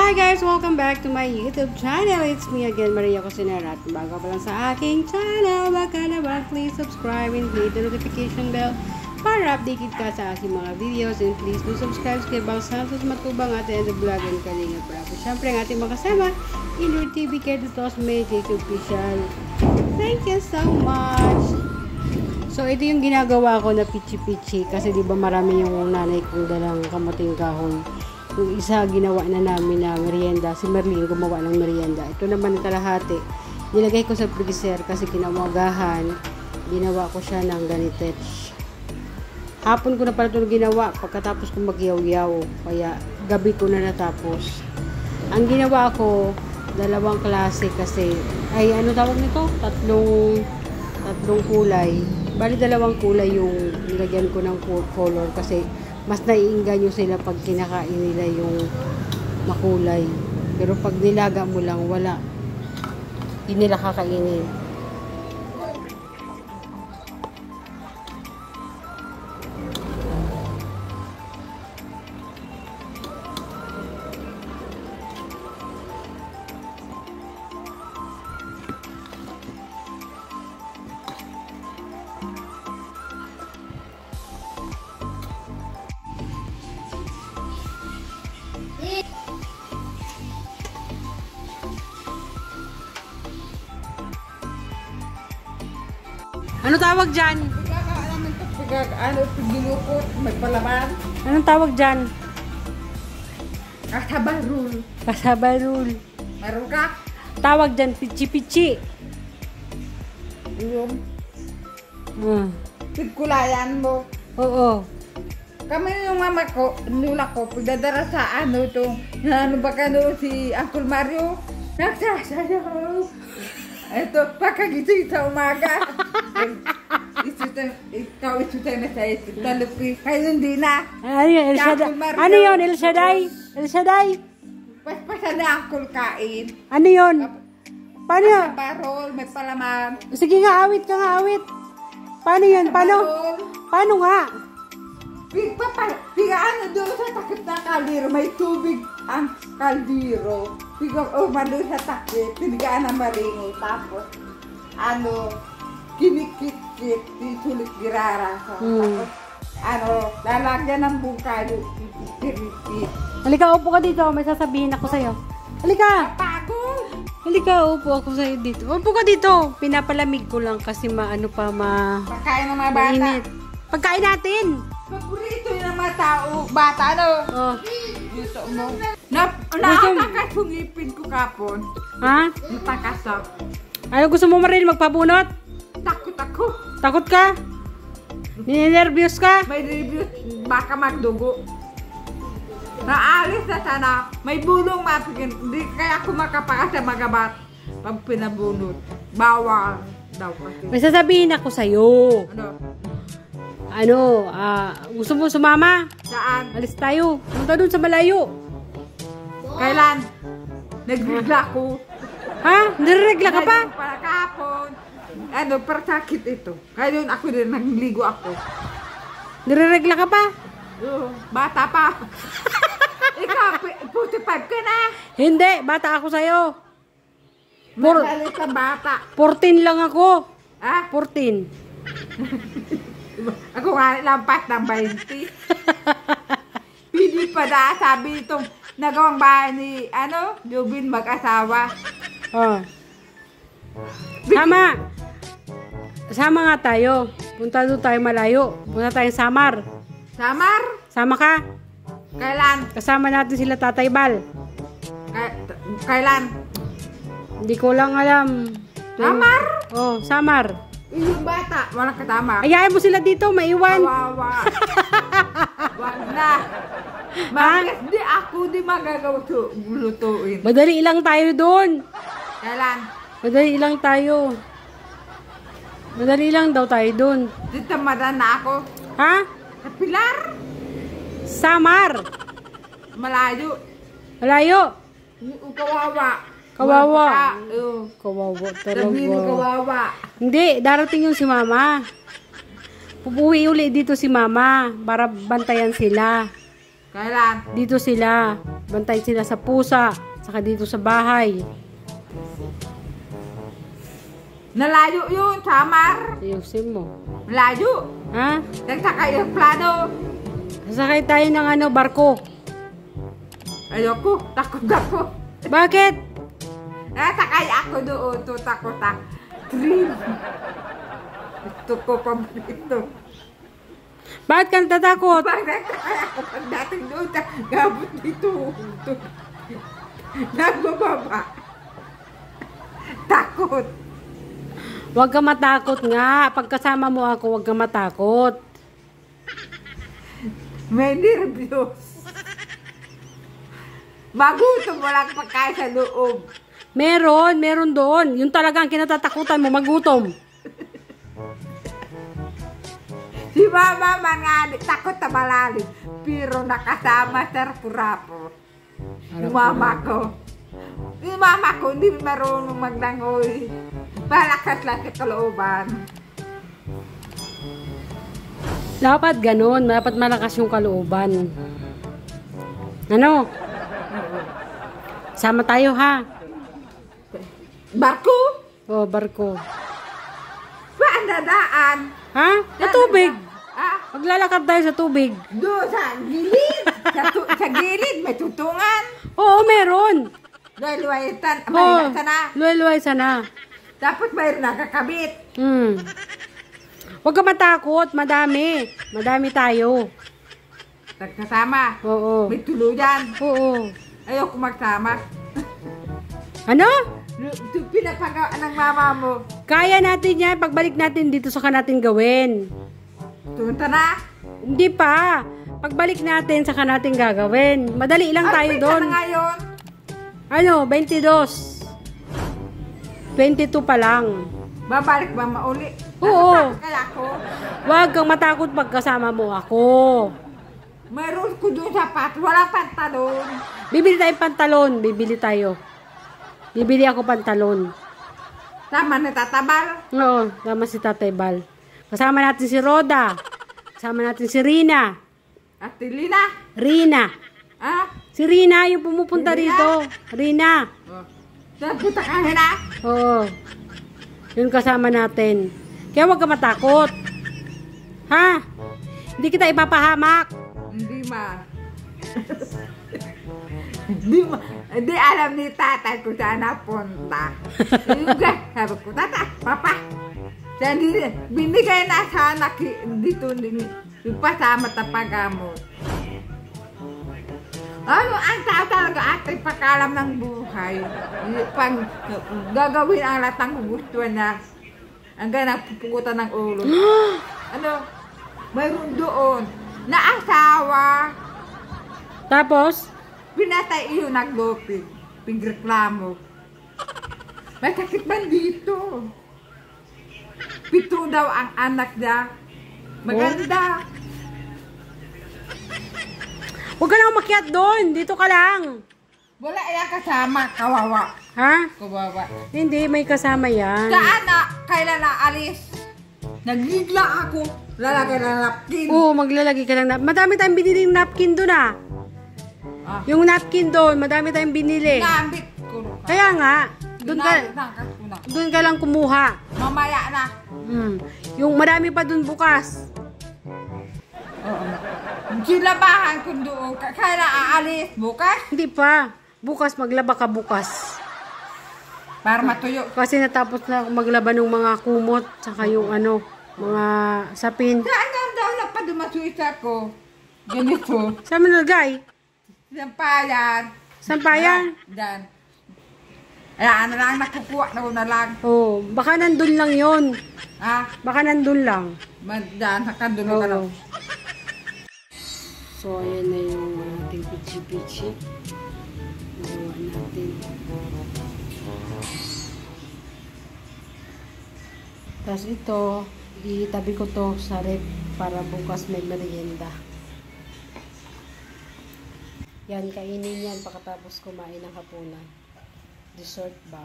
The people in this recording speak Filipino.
Hi guys! Welcome back to my YouTube channel. It's me again, Maria Cosinera. At bago pa lang sa aking channel, baka naman please subscribe and hit the notification bell para updated ka sa aking mga videos. And please do subscribe kay Bang Santos Matubang atin the vlog and Kalinga Bravo. Siyempre ang ating makasama, Indoor TV Keditos Magic Official. Thank you so much! So ito yung ginagawa ko na pichi-pichi kasi di ba marami yung nanay kong dalang kamuting kahoy. Yung isa ginawa na namin na merienda. Si Merlin gumawa ng merienda. Ito naman ang kalahati. Nilagay ko sa freezer kasi kinamagahan. Ginawa ko siya ng ganitet. Hapon ko na pala ito ginawa pagkatapos ko magyaw-yaw. Kaya gabi ko na natapos. Ang ginawa ko, dalawang klase kasi, ay ano tawag nito? Tatlong kulay. Bali dalawang kulay yung nilagyan ko ng color kasi mas naiinganyo sila pag kinakain nila yung makulay. Pero pag nilaga mo lang, wala. Hindi nila kakainin. Ano tawag dyan? Pinulukot, may palaman. Anong tawag dyan? Kasabarul. Kasabarul. Meron ka? Tawag dyan, pichi-pichi. Yung pigkulayan mo. Oo. Kami yung mama ko, nula ko, pagdadara sa ano itong, ano ba ka no, si Uncle Mario, nagsasayaw. Ito, pagkagising sa umaga. Ikaw isutan na sa ito. Talupi. Kayo hindi na. Ano yun? El Shaddai? Ano yun? El Shaddai? El Shaddai? Paspasa na Uncle kain. Ano yun? Paano yun? Barol, may palaman. Sige nga, awit ka nga, awit. Paano yun? Paano? Paano nga? Ano doon sa takip na kaldero, may tubig ang kaldero. Umano sa takip, pinigaan ang maringo. Tapos, kinikit-kit, sulit girara. Tapos, lalagyan ng bungkayo, pipiripit. Halika, upo ka dito. May sasabihin ako sa'yo. Halika! Pagod! Halika, upo ako sa'yo dito. Upo ka dito. Pinapalamig ko lang kasi pagkain ng mga bata. mainit. Pagkain natin! Paborito yun ng mga tao. Bata, ano? Oh. Dito mo. Nakatakas yung ngipin ko kapon. Ha? Natakas. Ano gusto mo Marin? Magpabunot? Takot ako. Takot ka? Ninenervyos ka? May review, baka magdugo. Naalis na sana. May bulong mapigin. Hindi kaya ako makapakas sa magabat. Pag pinabunot. Bawal daw kasi. May sasabihin ako sa'yo. Gusto mo sumama? Saan? Alis tayo. Punta dun sa malayo. Kailan? Nagregla ko. Ha? Niregla ka pa? Para kahapon. Para sakit ito. Kaya yun ako din, nagligo ako. Niregla ka pa? Bata pa. Ikaw, 45 ka na. Hindi, bata ako sa'yo. Magalit ka bata. 14 lang ako. Ah? 14. Ako nga lampas ng 20. Hindi pa na, sabi itong nagawang bahay ni, Jubin mag-asawa. Oh. Sama nga tayo. Punta doon tayo malayo. Punta tayong Samar. Samar? Sama ka? Kailan? Kasama natin sila Tatay Bal. Kailan? Hindi ko lang alam. Samar? Oh, Samar. Yung bata, walang katama. Ayayin mo sila dito, maiwan. Kawawa. Wag na. Hindi ako magagawa lutuin. Madali lang tayo doon. Kailan? Madali lang tayo. Madali lang daw tayo doon. Dito madan na ako. Ha? Sa Pilar? Samar. Malayo. Malayo. Kawawa. Kawawa. Kawawa Talaga. Kawawa. Hindi, darating yung si Mama. Pupuwi uli dito si Mama para bantayan sila. Kailan? Dito sila. Bantay sila sa pusa. Saka dito sa bahay. Nalayo yun, Samar. Ayusin mo. Malayo. Ha? Nagsakay yung plano. Sasakay tayo ng barko. Ayoko, takot ako. Bakit? Sakay ako doon, takot ako. Dream. Gusto ko pa ito. Bakit ka natatakot? Bakit kaya ako pagdating doon, gabot dito. Nagbababa. Takot. Huwag ka matakot nga. Pagkasama mo ako, huwag ka matakot. May nervyos. Magutom mo lang pagkain sa loob. Meron doon. Yung talagang kinatatakutan mo, magutom. Si Mama man takot na malalim. Pero nakasama sa rapo-rapo. Yung mama ko. Yung mama ko hindi marunong maglangoy. Malakas lang sa kalooban. Dapat ganun. Dapat malakas yung kalooban. Ano? Sama tayo ha. Barko? O, barko. Saan dadaan? Ha? Sa tubig. Ah, Maglalakad tayo sa tubig. doon sa gilid. Sa gilid, may tutungan. Oo, meron. Luwaitan. Oo, May sana. luway-luway sana. Tapos may nakakabit. Huwag ka matakot. Madami. Madami tayo. Kasama. Oo. May tuluyan. Oo. Ayoko magsama. Ano? Pinapagawa ng mama mo. Kaya natin yan. Pagbalik natin dito, saka natin gawin. Tunta na. Hindi pa. Pagbalik natin, saka natin gagawin. Madali lang tayo Ay, doon. na ngayon. Ano? 22. 22 pa lang. Babalik ba mauli? Oo. Natatakot kaya ako. Huwag kang matakot pagkasama mo ako. Mayroon ko doon sapat. Walang pantalon. Bibili tayong pantalon. Bibili tayo. Bibili ako pantalon. Tama na tatabal. Oo, tama si Tatay Bal. Kasama natin si Roda. Kasama natin si Rina. At Lina. Rina. Ah? Si Rina yung pumupunta Si Rina? rito. Rina. Oh. Puta ka na. Oo. Yun kasama natin. Kaya huwag ka matakot. Ha? Hindi kita ipapahamak. Hindi ma. Hindi alam ni tatay kung saan napunta. Yung sabi ko, tata, papa. Binigay na sa anak dito yung pasama sa paggamot. Ano ang tao talaga ating pakalam ng buhay. Pag gagawin ang lahat ng gusto niya, hanggang napupukutan ng ulo. Ano? Mayroon doon na asawa. Tapos, Pinatay iyo naglopig. Pigreklamo. May sakit ba dito? 7 daw ang anak niya. Maganda. huwag ka na umakyat doon. Dito ka lang. Wala yan kasama. Kawawa. Ha? Kawawa. Hindi, may kasama yan. Saan na? Kailan na alis? Nagigla ako. Lalagay na napkin. Oo, maglalagay ka lang na. Madami tayong biniling napkin doon ah. Ah. Yung napkin doon, madami tayong binili. Nambit ko. Kaya nga, doon ka lang kumuha. Mamaya na. Yung marami pa doon bukas. Oo. Silabahan ko doon. Kailan aalis? Bukas? Hindi pa. Bukas, maglaba ka bukas. Para matuyo. Kasi natapos na ako maglaba ng mga kumot, saka yung mga sapin. Saan daw napadumasuisa ko? Ganito. Saan mo nalagay? Sampayan. Sampayan? Diyan. Ayan, ano lang, nakukuha na lang. Oh, baka nandun lang yon. Ah, Baka nandun lang. diyan, nakadulo ka lang. So, ayan na yung ating pichi-pichi. Nagawa natin. Tapos ito, itabi ko to sa rep para bukas may merienda. Yan, kainin yan pagkatapos kumain ng hapunan. Dessert ba?